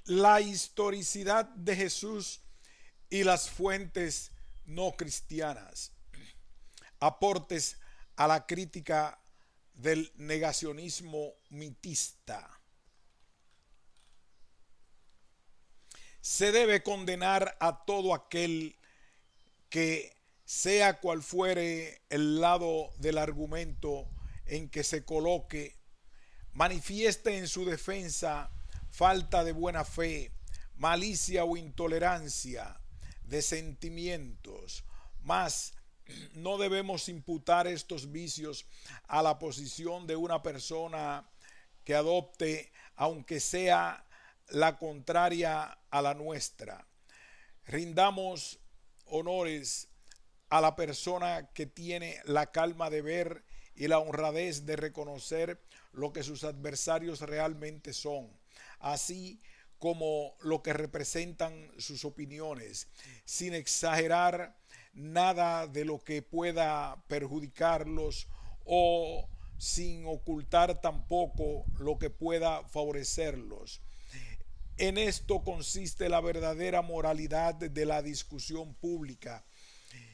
La historicidad de Jesús y las fuentes no cristianas. Aportes a la crítica del negacionismo mitista. Se debe condenar a todo aquel que, sea cual fuere el lado del argumento en que se coloque, manifieste en su defensa falta de buena fe, malicia o intolerancia de sentimientos, mas no debemos imputar estos vicios a la posición de una persona que adopte, aunque sea la contraria a la nuestra. Rindamos honores a la persona que tiene la calma de ver y la honradez de reconocer lo que sus adversarios realmente son, así como lo que representan sus opiniones, sin exagerar nada de lo que pueda perjudicarlos o sin ocultar tampoco lo que pueda favorecerlos. En esto consiste la verdadera moralidad de la discusión pública.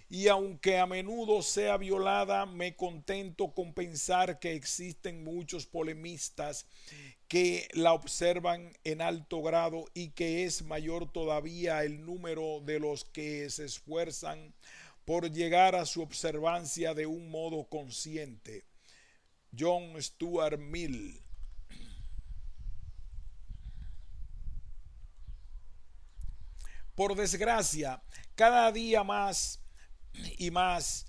Y aunque a menudo sea violada, me contento con pensar que existen muchos polemistas que la observan en alto grado y que es mayor todavía el número de los que se esfuerzan por llegar a su observancia de un modo consciente. John Stuart Mill. Por desgracia, cada día más y más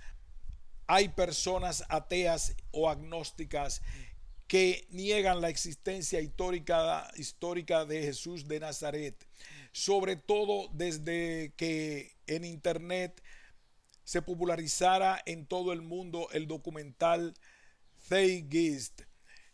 hay personas ateas o agnósticas que niegan la existencia histórica de Jesús de Nazaret, sobre todo desde que en internet se popularizara en todo el mundo el documental Zeitgeist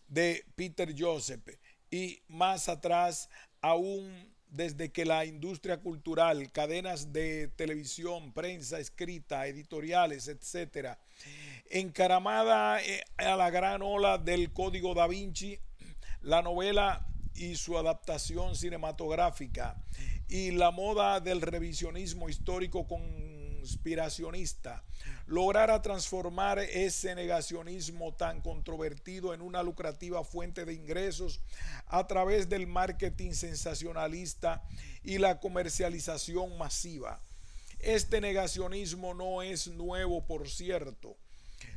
de Peter Joseph, y más atrás aún desde que la industria cultural, cadenas de televisión, prensa escrita, editoriales, etcétera, encaramada a la gran ola del Código Da Vinci, la novela y su adaptación cinematográfica y la moda del revisionismo histórico conspiracionista lograra transformar ese negacionismo tan controvertido en una lucrativa fuente de ingresos a través del marketing sensacionalista y la comercialización masiva. Este negacionismo no es nuevo, por cierto.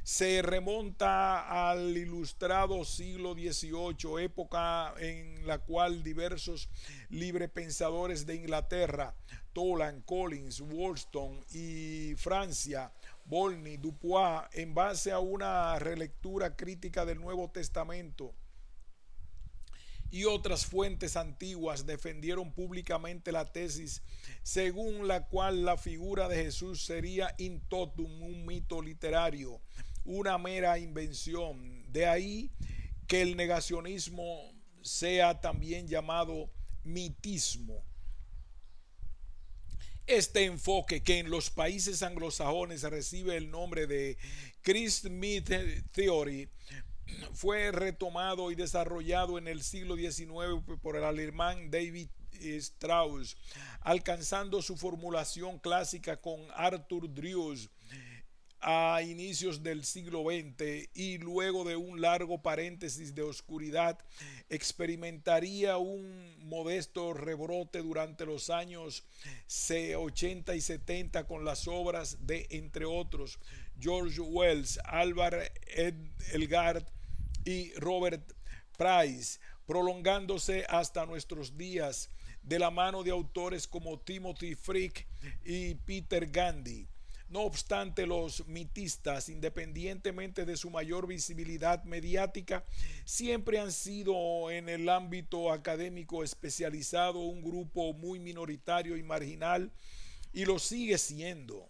Se remonta al ilustrado siglo XVIII, época en la cual diversos librepensadores de Inglaterra, Toland, Collins, Wollstone y Francia, Volney, Dupuis, en base a una relectura crítica del Nuevo Testamento y otras fuentes antiguas, defendieron públicamente la tesis según la cual la figura de Jesús sería in totum un mito literario, una mera invención. De ahí que el negacionismo sea también llamado mitismo. Este enfoque, que en los países anglosajones recibe el nombre de Christ Myth Theory, fue retomado y desarrollado en el siglo XIX por el alemán David Strauss, alcanzando su formulación clásica con Arthur Drews a inicios del siglo XX, y luego de un largo paréntesis de oscuridad experimentaría un modesto rebrote durante los años 80 y 70 con las obras de, entre otros, George Wells, Alvar Elgart y Robert Price, prolongándose hasta nuestros días de la mano de autores como Timothy Frick y Peter Gandy. No obstante, los mitistas, independientemente de su mayor visibilidad mediática, siempre han sido en el ámbito académico especializado un grupo muy minoritario y marginal, y lo sigue siendo.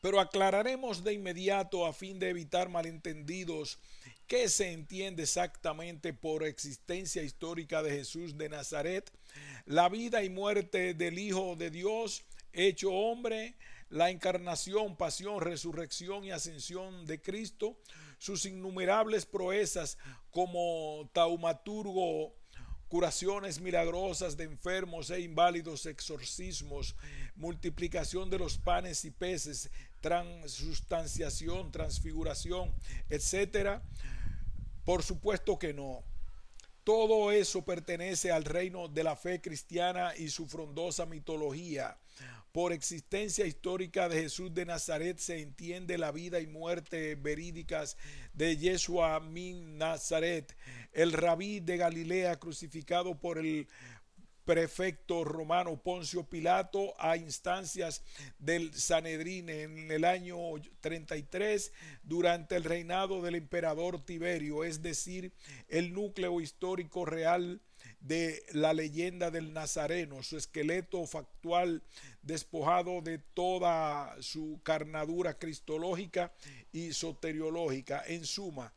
Pero aclararemos de inmediato, a fin de evitar malentendidos, qué se entiende exactamente por existencia histórica de Jesús de Nazaret, la vida y muerte del Hijo de Dios hecho hombre, la encarnación, pasión, resurrección y ascensión de Cristo, sus innumerables proezas como taumaturgo curaciones milagrosas de enfermos e inválidos, exorcismos, multiplicación de los panes y peces, transustanciación, transfiguración, etcétera. Por supuesto que no. Todo eso pertenece al reino de la fe cristiana y su frondosa mitología. Por existencia histórica de Jesús de Nazaret se entiende la vida y muerte verídicas de Yeshua min Nazaret, el rabí de Galilea crucificado por el prefecto romano Poncio Pilato a instancias del Sanedrín en el año 33 durante el reinado del emperador Tiberio, es decir, el núcleo histórico real de la leyenda del Nazareno, su esqueleto factual despojado de toda su carnadura cristológica y soteriológica. En suma,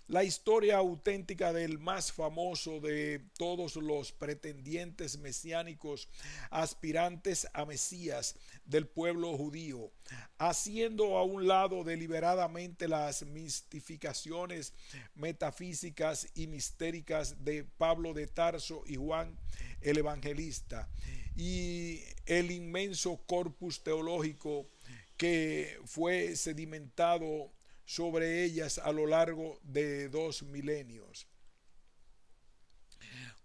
la historia auténtica del más famoso de todos los pretendientes mesiánicos aspirantes a Mesías del pueblo judío, haciendo a un lado deliberadamente las mistificaciones metafísicas y mistéricas de Pablo de Tarso y Juan el Evangelista, y el inmenso corpus teológico que fue sedimentado sobre ellas a lo largo de 2 milenios.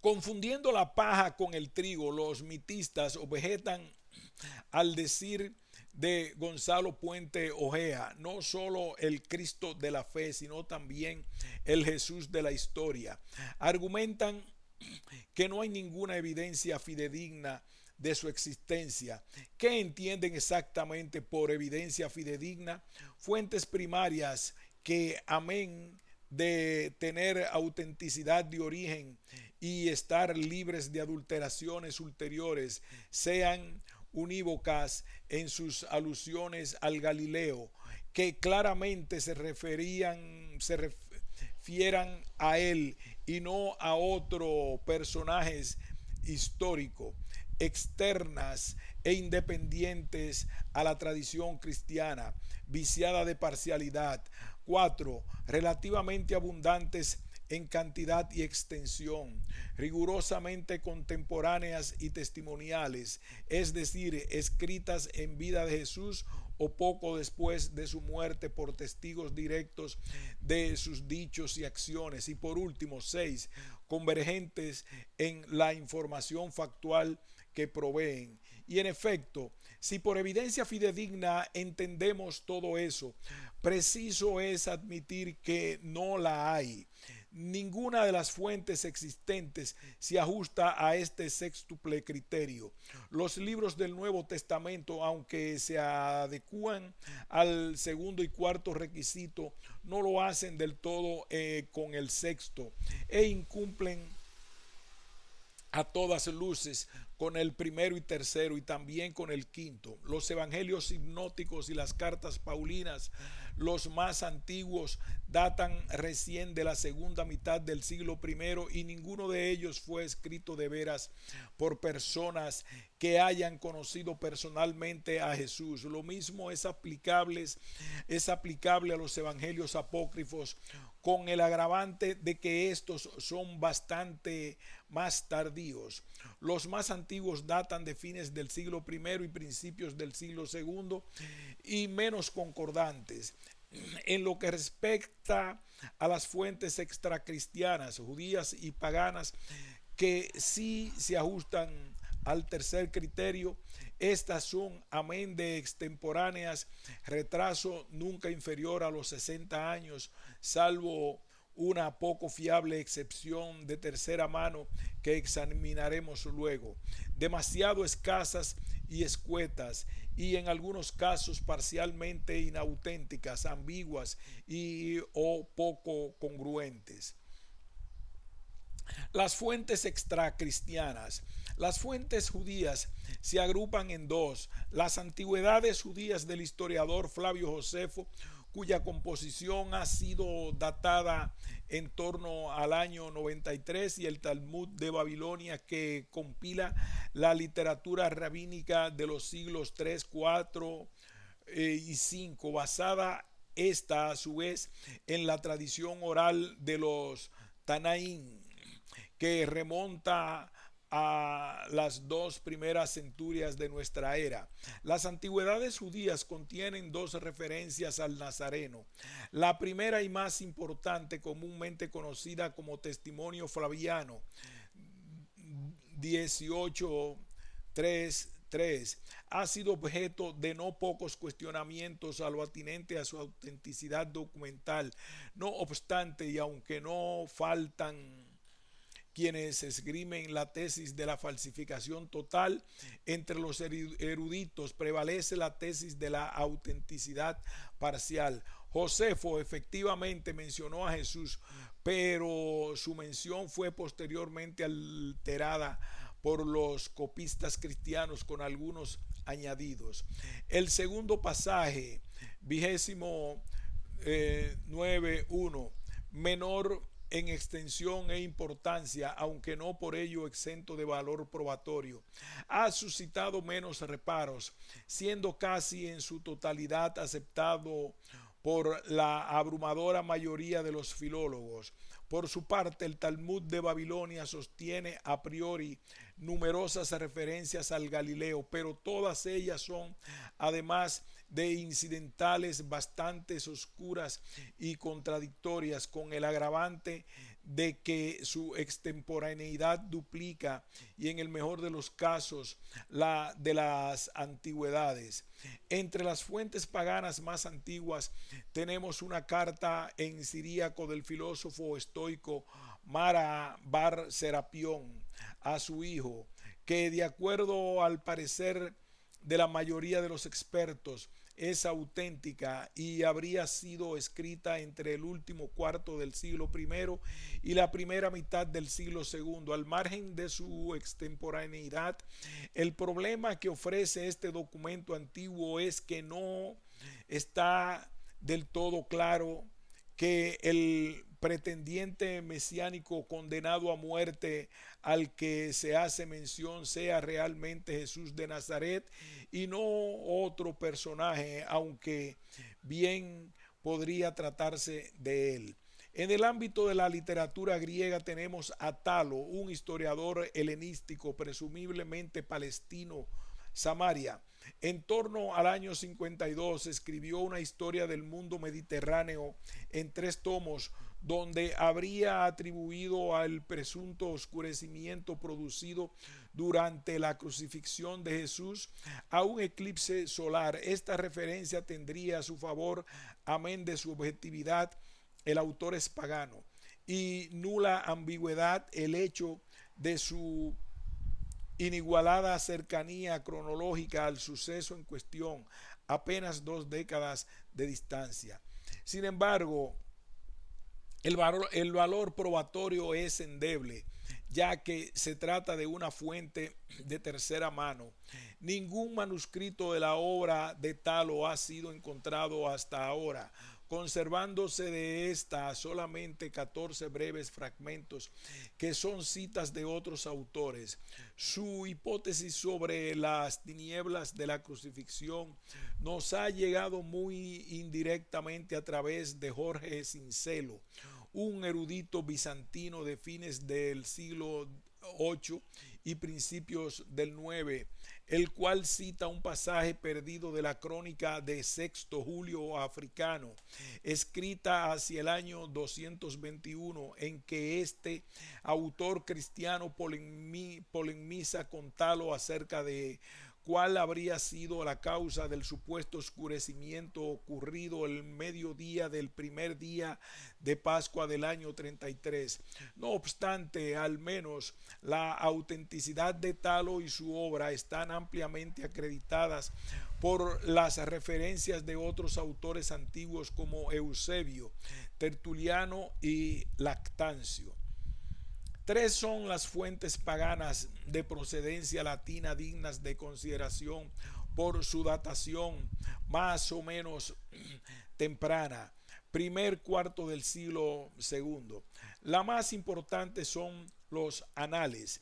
Confundiendo la paja con el trigo, los mitistas objetan al decir de Gonzalo Puente Ojea, no solo el Cristo de la fe, sino también el Jesús de la historia. Argumentan que no hay ninguna evidencia fidedigna de su existencia. ¿Qué entienden exactamente por evidencia fidedigna? Fuentes primarias que, amén de tener autenticidad de origen y estar libres de adulteraciones ulteriores, sean unívocas en sus alusiones al Galileo, que claramente se refieran a él y no a otro personaje histórico, externas e independientes a la tradición cristiana, viciada de parcialidad. 4. Relativamente abundantes en cantidad y extensión, rigurosamente contemporáneas y testimoniales, es decir, escritas en vida de Jesús o poco después de su muerte por testigos directos de sus dichos y acciones. Y por último, 6. Convergentes en la información factual que proveen. Y en efecto, si por evidencia fidedigna entendemos todo eso, preciso es admitir que no la hay. Ninguna de las fuentes existentes se ajusta a este sextuple criterio. Los libros del Nuevo Testamento, aunque se adecúan al segundo y cuarto requisito, no lo hacen del todo con el sexto e incumplen a todas luces con el primero y tercero y también con el quinto. Los evangelios sinópticos y las cartas paulinas, los más antiguos, datan recién de la segunda mitad del siglo I y ninguno de ellos fue escrito de veras por personas que hayan conocido personalmente a Jesús. Lo mismo es aplicable a los evangelios apócrifos, con el agravante de que estos son bastante más tardíos. Los más antiguos datan de fines del siglo I y principios del siglo II y menos concordantes. En lo que respecta a las fuentes extracristianas, judías y paganas, que sí se ajustan al tercer criterio, estas son, amén de extemporáneas, retraso nunca inferior a los 60 años, salvo una poco fiable excepción de tercera mano que examinaremos luego, demasiado escasas y escuetas, y en algunos casos parcialmente inauténticas, ambiguas y o poco congruentes. Las fuentes extracristianas. Las fuentes judías se agrupan en dos: las antigüedades judías del historiador Flavio Josefo, cuya composición ha sido datada en torno al año 93, y el Talmud de Babilonia, que compila la literatura rabínica de los siglos 3, 4 y 5, basada esta a su vez en la tradición oral de los Tanaín, que remonta a las dos primeras centurias de nuestra era. Las antigüedades judías contienen dos referencias al Nazareno. La primera y más importante, comúnmente conocida como testimonio flaviano, 18:3:3, ha sido objeto de no pocos cuestionamientos a lo atinente a su autenticidad documental. No obstante, y aunque no faltan quienes esgrimen la tesis de la falsificación total, entre los eruditos prevalece la tesis de la autenticidad parcial. Josefo efectivamente mencionó a Jesús, pero su mención fue posteriormente alterada por los copistas cristianos con algunos añadidos. El segundo pasaje, 29:1, menor en extensión e importancia, aunque no por ello exento de valor probatorio, ha suscitado menos reparos, siendo casi en su totalidad aceptado por la abrumadora mayoría de los filólogos. Por su parte, el Talmud de Babilonia sostiene a priori numerosas referencias al Galileo, pero todas ellas son, además de incidentales, bastante oscuras y contradictorias, con el agravante de que su extemporaneidad duplica, y en el mejor de los casos, la de las antigüedades. Entre las fuentes paganas más antiguas tenemos una carta en siríaco del filósofo estoico Mara Bar Serapión a su hijo, que de acuerdo al parecer de la mayoría de los expertos es auténtica y habría sido escrita entre el último cuarto del siglo I y la primera mitad del siglo II. Al margen de su extemporaneidad, el problema que ofrece este documento antiguo es que no está del todo claro que el pretendiente mesiánico condenado a muerte al que se hace mención sea realmente Jesús de Nazaret y no otro personaje, aunque bien podría tratarse de él. En el ámbito de la literatura griega tenemos a Talo, un historiador helenístico, presumiblemente palestino, Samaria. En torno al año 52 escribió una historia del mundo mediterráneo en 3 tomos, donde habría atribuido al presunto oscurecimiento producido durante la crucifixión de Jesús a un eclipse solar. Esta referencia tendría a su favor, amén de su objetividad, el autor es pagano, y nula ambigüedad el hecho de su inigualada cercanía cronológica al suceso en cuestión, apenas 2 décadas de distancia. Sin embargo, el valor probatorio es endeble, ya que se trata de una fuente de tercera mano. Ningún manuscrito de la obra de Talo ha sido encontrado hasta ahora, conservándose de esta solamente 14 breves fragmentos que son citas de otros autores. Su hipótesis sobre las tinieblas de la crucifixión nos ha llegado muy indirectamente a través de Jorge Sincelo, un erudito bizantino de fines del siglo VIII y principios del IX, el cual cita un pasaje perdido de la crónica de Sexto Julio africano, escrita hacia el año 221, en que este autor cristiano polemiza con Talo acerca de cuál habría sido la causa del supuesto oscurecimiento ocurrido el mediodía del primer día de Pascua del año 33. No obstante, al menos la autenticidad de Talo y su obra están ampliamente acreditadas por las referencias de otros autores antiguos como Eusebio, Tertuliano y Lactancio. 3 son las fuentes paganas de procedencia latina dignas de consideración por su datación más o menos temprana, primer cuarto del siglo II. La más importante son los Anales,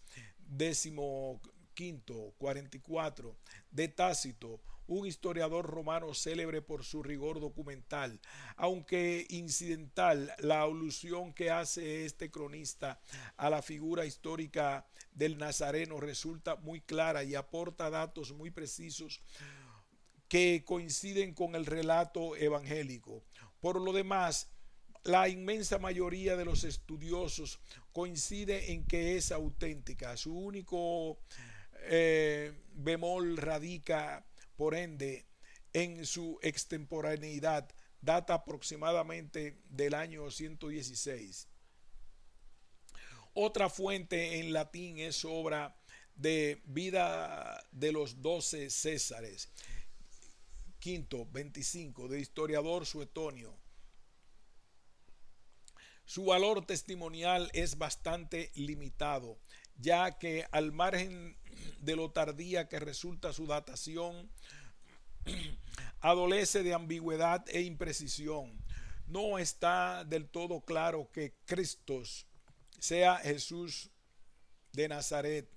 15, 44, de Tácito, un historiador romano célebre por su rigor documental. Aunque incidental, la alusión que hace este cronista a la figura histórica del Nazareno resulta muy clara y aporta datos muy precisos que coinciden con el relato evangélico. Por lo demás, la inmensa mayoría de los estudiosos coincide en que es auténtica. Su único bemol radica, por ende, en su extemporaneidad. Data aproximadamente del año 116. Otra fuente en latín es obra de Vida de los 12 Césares, quinto 25, de historiador Suetonio. Su valor testimonial es bastante limitado, ya que al margen de lo tardía que resulta su datación, adolece de ambigüedad e imprecisión. No está del todo claro que Cristo sea Jesús de Nazaret,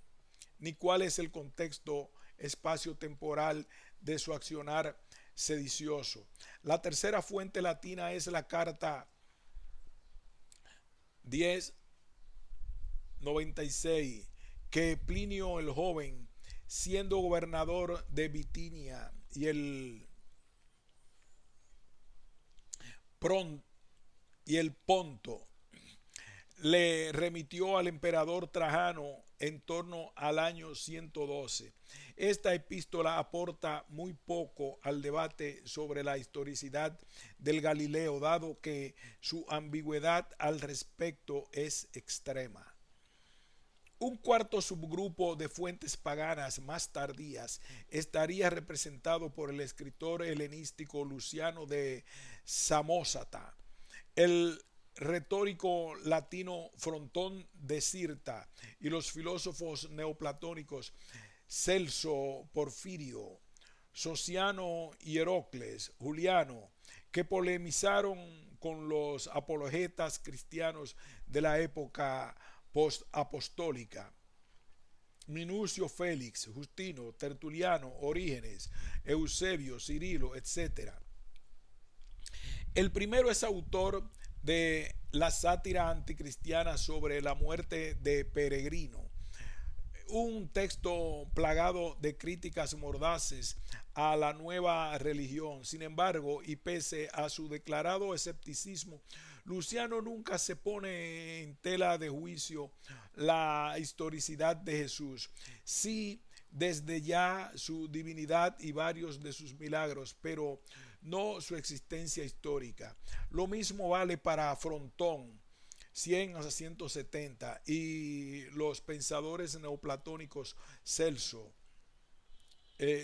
ni cuál es el contexto espacio-temporal de su accionar sedicioso. La tercera fuente latina es la carta 1096, que Plinio el Joven, siendo gobernador de Bitinia y el Ponto, le remitió al emperador Trajano en torno al año 112. Esta epístola aporta muy poco al debate sobre la historicidad del Galileo, dado que su ambigüedad al respecto es extrema. Un cuarto subgrupo de fuentes paganas más tardías estaría representado por el escritor helenístico Luciano de Samosata, el retórico latino Frontón de Cirta y los filósofos neoplatónicos Celso, Porfirio, Sociano y Herocles, Juliano, que polemizaron con los apologetas cristianos de la época postapostólica. Minucio Félix, Justino, Tertuliano, Orígenes, Eusebio, Cirilo, etc. El primero es autor de la sátira anticristiana sobre la muerte de Peregrino, un texto plagado de críticas mordaces a la nueva religión. Sin embargo, y pese a su declarado escepticismo, Luciano nunca se pone en tela de juicio la historicidad de Jesús. Sí, desde ya su divinidad y varios de sus milagros, pero no su existencia histórica. Lo mismo vale para Frontón, 100 a 170, y los pensadores neoplatónicos Celso,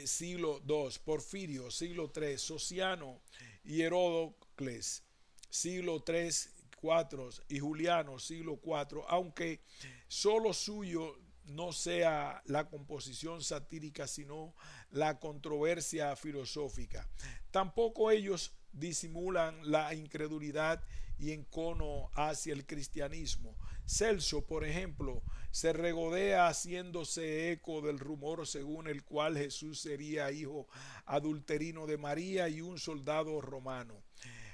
siglo II, Porfirio, siglo III, Sociano y Heródocles, siglo III, IV, y Juliano, siglo IV, aunque solo suyo no sea la composición satírica, sino la controversia filosófica. Tampoco ellos disimulan la incredulidad y encono hacia el cristianismo. Celso, por ejemplo, se regodea haciéndose eco del rumor según el cual Jesús sería hijo adulterino de María y un soldado romano.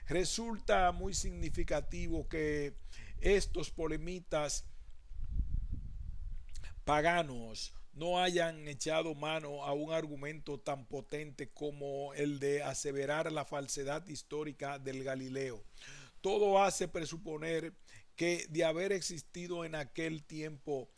Resulta muy significativo que estos polemitas paganos no hayan echado mano a un argumento tan potente como el de aseverar la falsedad histórica del Galileo. Todo hace presuponer que de haber existido en aquel tiempo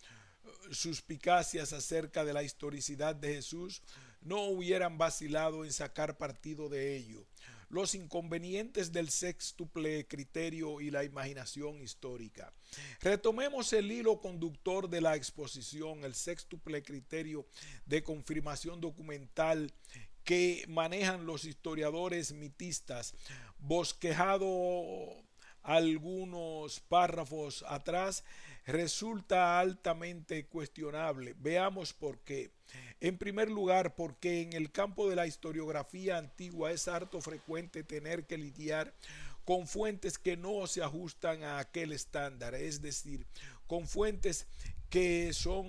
suspicacias acerca de la historicidad de Jesús, no hubieran vacilado en sacar partido de ello. Los inconvenientes del sextuple criterio y la imaginación histórica. Retomemos el hilo conductor de la exposición, el sextuple criterio de confirmación documental que manejan los historiadores mitistas, bosquejado algunos párrafos atrás, resulta altamente cuestionable. Veamos por qué. En primer lugar, porque en el campo de la historiografía antigua es harto frecuente tener que lidiar con fuentes que no se ajustan a aquel estándar, es decir, con fuentes que son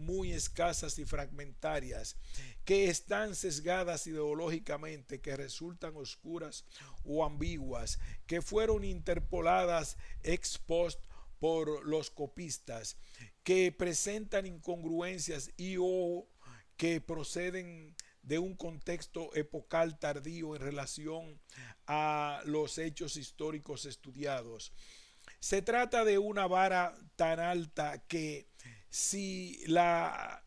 muy escasas y fragmentarias, que están sesgadas ideológicamente, que resultan oscuras o ambiguas, que fueron interpoladas ex post por los copistas, que presentan incongruencias y o que proceden de un contexto epocal tardío en relación a los hechos históricos estudiados. Se trata de una vara tan alta que si la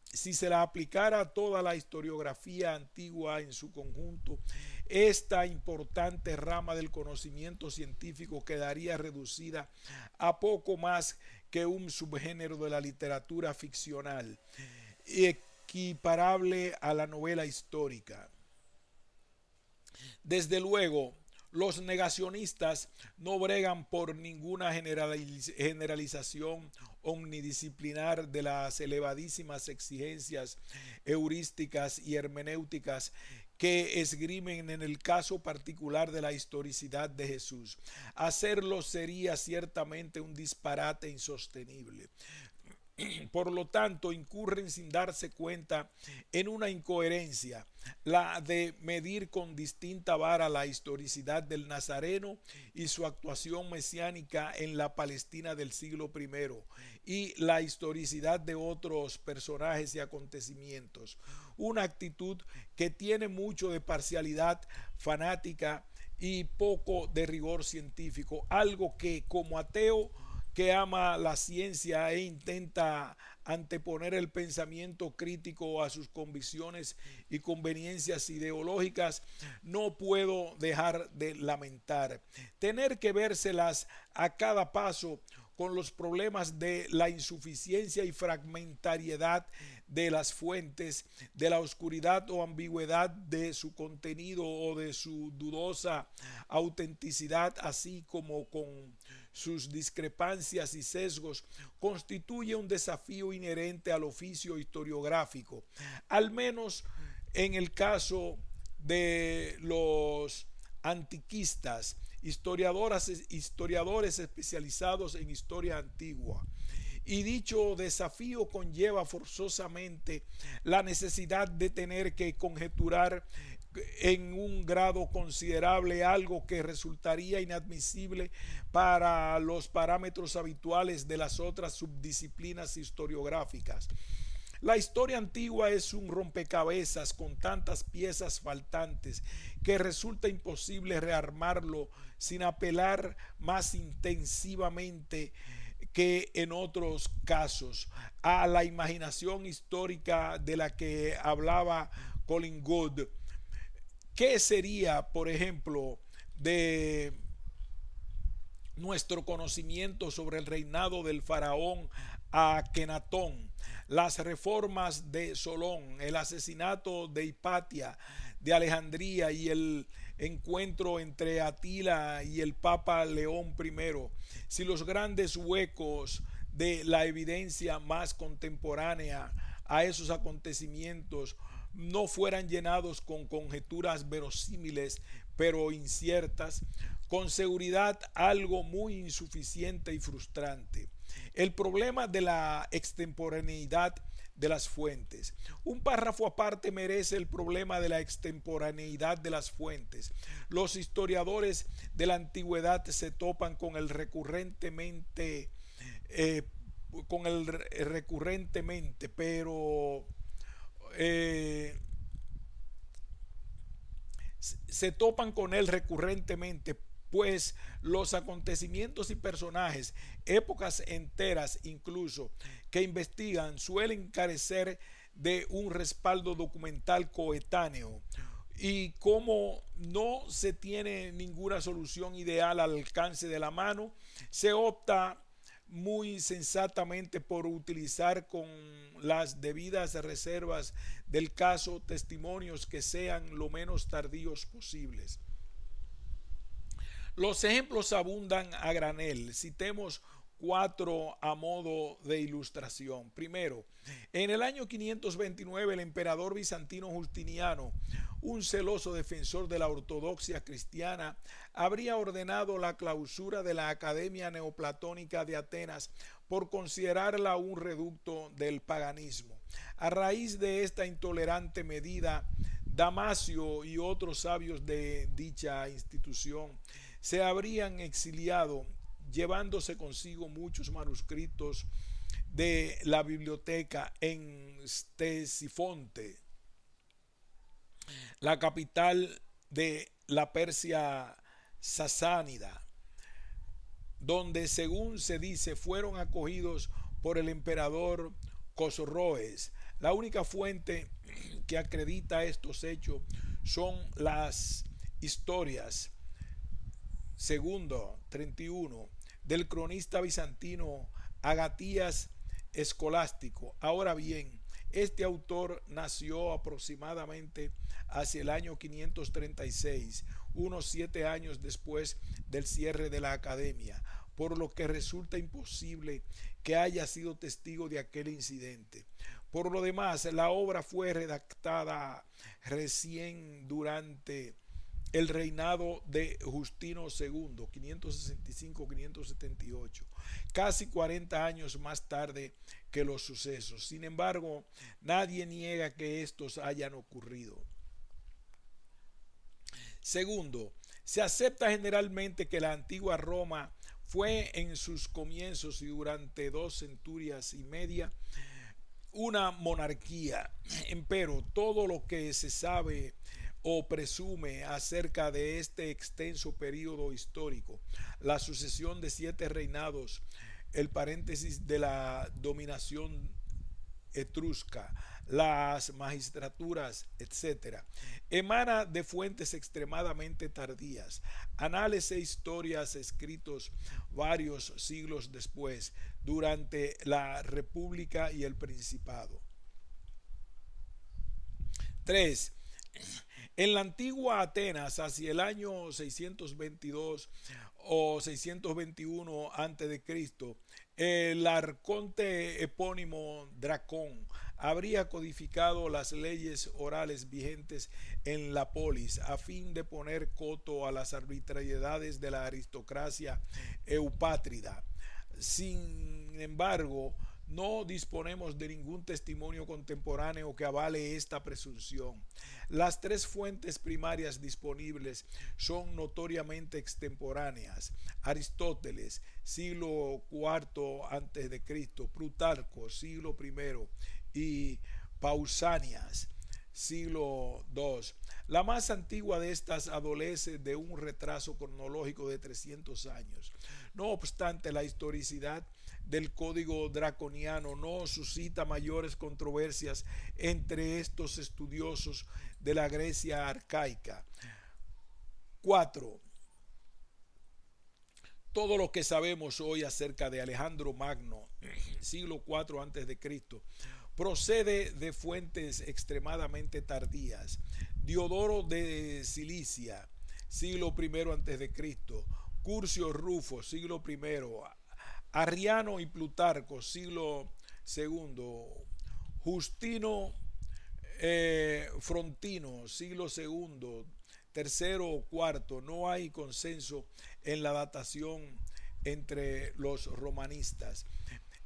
si se la aplicara a toda la historiografía antigua en su conjunto, esta importante rama del conocimiento científico quedaría reducida a poco más que un subgénero de la literatura ficcional, equiparable a la novela histórica. Desde luego, los negacionistas no bregan por ninguna generalización omnidisciplinar de las elevadísimas exigencias heurísticas y hermenéuticas que esgrimen en el caso particular de la historicidad de Jesús. Hacerlo sería ciertamente un disparate insostenible. Por lo tanto, incurren sin darse cuenta en una incoherencia, la de medir con distinta vara la historicidad del Nazareno y su actuación mesiánica en la Palestina del siglo I y la historicidad de otros personajes y acontecimientos. Una actitud que tiene mucho de parcialidad fanática y poco de rigor científico, algo que como ateo que ama la ciencia e intenta anteponer el pensamiento crítico a sus convicciones y conveniencias ideológicas, no puedo dejar de lamentar. Tener que vérselas a cada paso con los problemas de la insuficiencia y fragmentariedad de las fuentes, de la oscuridad o ambigüedad de su contenido o de su dudosa autenticidad, así como con sus discrepancias y sesgos, constituye un desafío inherente al oficio historiográfico, al menos en el caso de los antiquistas, historiadores especializados en historia antigua. Y dicho desafío conlleva forzosamente la necesidad de tener que conjeturar en un grado considerable algo que resultaría inadmisible para los parámetros habituales de las otras subdisciplinas historiográficas. La historia antigua es un rompecabezas con tantas piezas faltantes que resulta imposible rearmarlo sin apelar más intensivamente que en otros casos a la imaginación histórica de la que hablaba Collingwood. ¿Qué sería, por ejemplo, de nuestro conocimiento sobre el reinado del faraón Akenatón, las reformas de Solón, el asesinato de Hipatia de Alejandría y el encuentro entre Atila y el Papa León I, si los grandes huecos de la evidencia más contemporánea a esos acontecimientos no fueran llenados con conjeturas verosímiles pero inciertas, con seguridad algo muy insuficiente y frustrante. El problema de la extemporaneidad de las fuentes. Un párrafo aparte merece el problema de la extemporaneidad de las fuentes. Los historiadores de la antigüedad se topan con el recurrentemente, pero se topan con él recurrentemente, pues los acontecimientos y personajes, épocas enteras incluso, que investigan suelen carecer de un respaldo documental coetáneo. Y como no se tiene ninguna solución ideal al alcance de la mano, se opta muy sensatamente por utilizar con las debidas reservas del caso testimonios que sean lo menos tardíos posibles. Los ejemplos abundan a granel. Citemos cuatro a modo de ilustración. Primero, en el año 529 el emperador bizantino Justiniano, un celoso defensor de la ortodoxia cristiana, habría ordenado la clausura de la Academia Neoplatónica de Atenas por considerarla un reducto del paganismo. A raíz de esta intolerante medida, Damasio y otros sabios de dicha institución se habrían exiliado, llevándose consigo muchos manuscritos de la biblioteca en Ctesifonte, la capital de la Persia sasánida, donde según se dice fueron acogidos por el emperador Cosroes. La única fuente que acredita estos hechos son las historias segundo 31 del cronista bizantino Agatías Escolástico. Ahora bien, este autor nació aproximadamente hacia el año 536, unos 7 años después del cierre de la academia, por lo que resulta imposible que haya sido testigo de aquel incidente. Por lo demás, la obra fue redactada recién durante el reinado de Justino II, 565-578, casi 40 años más tarde que los sucesos. Sin embargo, nadie niega que estos hayan ocurrido. Segundo, se acepta generalmente que la antigua Roma fue en sus comienzos y durante 2 centurias y media una monarquía. Empero, todo lo que se sabe o presume acerca de este extenso periodo histórico, la sucesión de 7 reinados, el paréntesis de la dominación etrusca, las magistraturas, etcétera, emana de fuentes extremadamente tardías, anales e historias escritos varios siglos después, durante la República y el Principado. 3. En la antigua Atenas, hacia el año 622 o 621 a.C., el arconte epónimo Dracón habría codificado las leyes orales vigentes en la polis a fin de poner coto a las arbitrariedades de la aristocracia eupátrida. Sin embargo, no disponemos de ningún testimonio contemporáneo que avale esta presunción. Las 3 fuentes primarias disponibles son notoriamente extemporáneas: Aristóteles, siglo IV a.C., Plutarco, siglo I, y Pausanias, siglo II. La más antigua de estas adolece de un retraso cronológico de 300 años. No obstante, la historicidad del código draconiano no suscita mayores controversias entre estos estudiosos de la Grecia arcaica. 4. Todo lo que sabemos hoy acerca de Alejandro Magno, siglo IV a.C., procede de fuentes extremadamente tardías. Diodoro de Cilicia, siglo I a.C., Curcio Rufo, siglo I, Arriano y Plutarco, siglo II, Justino Frontino, siglo II, tercero o cuarto. No hay consenso en la datación entre los romanistas.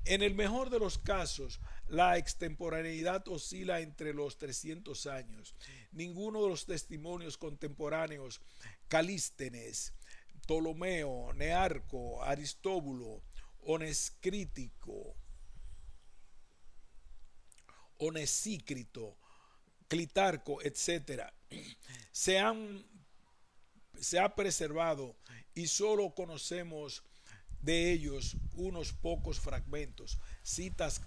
En el mejor de los casos, la extemporaneidad oscila entre los 300 años. Ninguno de los testimonios contemporáneos, Calístenes, Ptolomeo, Nearco, Aristóbulo, Onesícrito, Clitarco, etc., se ha preservado, y solo conocemos de ellos unos pocos fragmentos, citas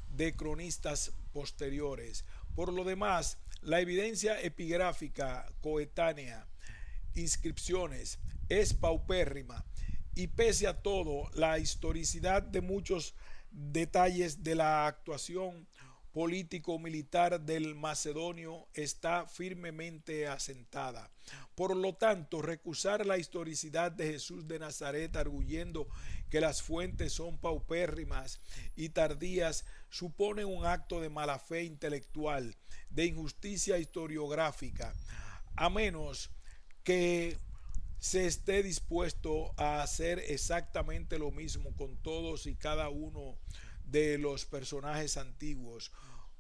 de cronistas posteriores. Por lo demás, la evidencia epigráfica coetánea, inscripciones, es paupérrima, y pese a todo, la historicidad de muchos detalles de la actuación político-militar del macedonio está firmemente asentada. Por lo tanto, recusar la historicidad de Jesús de Nazaret, arguyendo que las fuentes son paupérrimas y tardías, supone un acto de mala fe intelectual, de injusticia historiográfica, a menos que se esté dispuesto a hacer exactamente lo mismo con todos y cada uno de los personajes antiguos,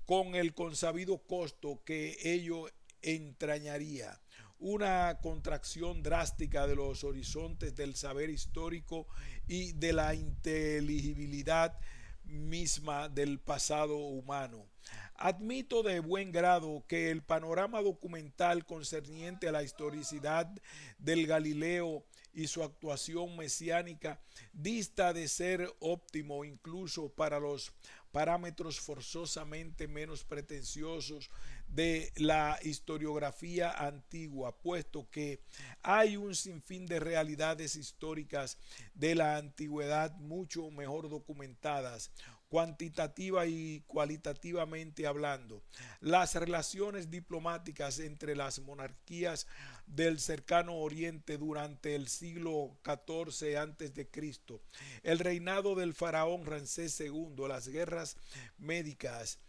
con el consabido costo que ello entrañaría, una contracción drástica de los horizontes del saber histórico y de la inteligibilidad misma del pasado humano. Admito de buen grado que el panorama documental concerniente a la historicidad del Galileo y su actuación mesiánica dista de ser óptimo incluso para los parámetros forzosamente menos pretenciosos de la historiografía antigua, puesto que hay un sinfín de realidades históricas de la antigüedad mucho mejor documentadas, cuantitativa y cualitativamente hablando. Las relaciones diplomáticas entre las monarquías del cercano oriente durante el siglo XIV a.C., el reinado del faraón Ramsés II, las guerras médicas,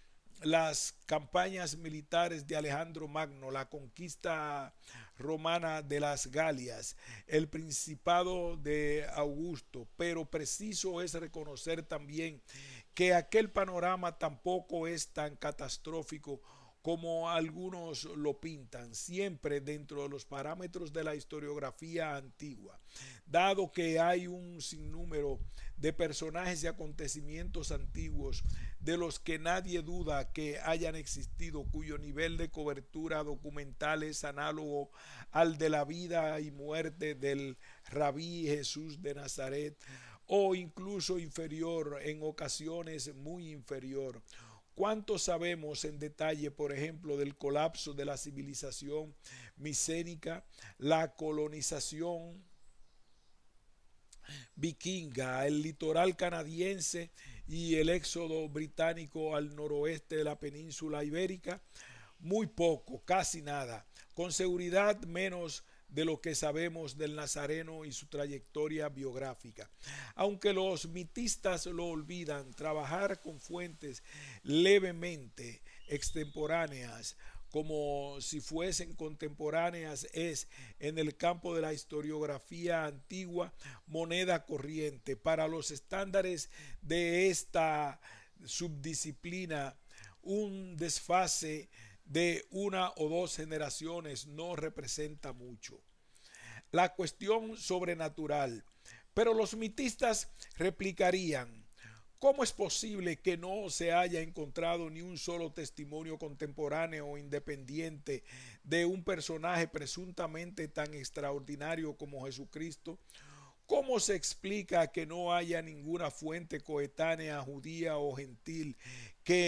las campañas militares de Alejandro Magno, la conquista romana de las Galias, el principado de Augusto, pero preciso es reconocer también que aquel panorama tampoco es tan catastrófico como algunos lo pintan, siempre dentro de los parámetros de la historiografía antigua, dado que hay un sinnúmero de personajes y acontecimientos antiguos de los que nadie duda que hayan existido, cuyo nivel de cobertura documental es análogo al de la vida y muerte del rabí Jesús de Nazaret, o incluso inferior, en ocasiones muy inferior. ¿Cuánto sabemos en detalle, por ejemplo, del colapso de la civilización micénica, la colonización vikinga, el litoral canadiense y el éxodo británico al noroeste de la península ibérica? Muy poco, casi nada. Con seguridad menos de lo que sabemos del Nazareno y su trayectoria biográfica. Aunque los mitistas lo olvidan, trabajar con fuentes levemente extemporáneas, como si fuesen contemporáneas, es en el campo de la historiografía antigua moneda corriente. Para los estándares de esta subdisciplina, un desfase de una o dos generaciones no representa mucho. La cuestión sobrenatural. Pero los mitistas replicarían: ¿cómo es posible que no se haya encontrado ni un solo testimonio contemporáneo o independiente de un personaje presuntamente tan extraordinario como Jesucristo? ¿Cómo se explica que no haya ninguna fuente coetánea, judía o gentil, que